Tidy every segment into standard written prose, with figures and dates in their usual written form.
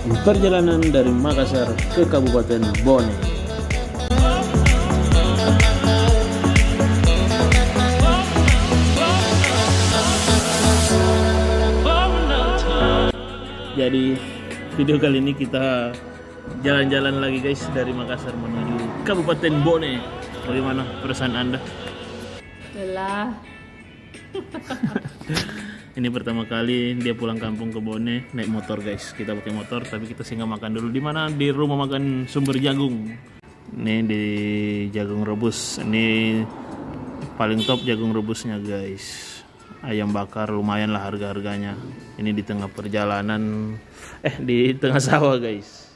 perjalanan dari Makassar ke Kabupaten Bone. Jadi video kali ini kita jalan-jalan lagi guys dari Makassar menuju Kabupaten Bone. Bagaimana perasaan Anda? Lelah. Ini pertama kali dia pulang kampung ke Bone naik motor guys. Kita pakai motor tapi kita singgah makan dulu di mana? Di rumah makan Sumber Jagung. Ini di jagung rebus. Ini paling top jagung rebusnya guys. Ayam bakar lumayan lah harga-harganya. Ini di tengah perjalanan, di tengah sawah guys.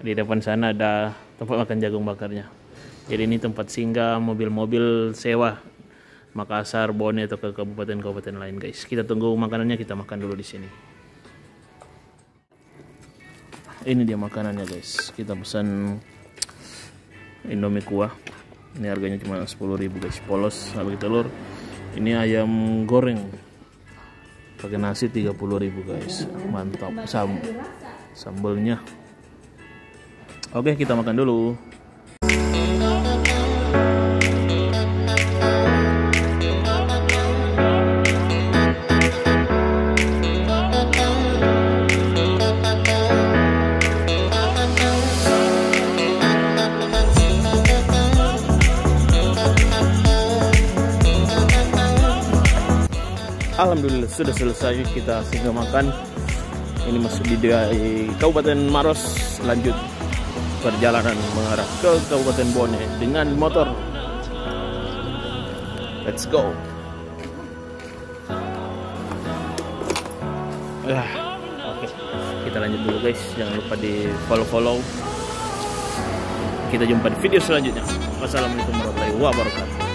Di depan sana ada tempat makan jagung bakarnya. Jadi ini tempat singgah mobil-mobil sewa Makassar, Bone atau ke kabupaten-kabupaten lain guys. Kita tunggu makanannya, kita makan dulu di sini. Ini dia makanannya guys. Kita pesan Indomie kuah. Ini harganya cuma 10.000 guys. Polos sama telur. Ini ayam goreng pakai nasi 30.000 guys. Mantap. Sambelnya. Oke, kita makan dulu. Alhamdulillah sudah selesai kita singgah makan. Ini masuk di Kabupaten Maros. Lanjut perjalanan mengarah ke Kabupaten Bone dengan motor. Let's go. Oke, kita lanjut dulu guys. Jangan lupa di follow. Kita jumpa di video selanjutnya. Wassalamualaikum warahmatullahi wabarakatuh.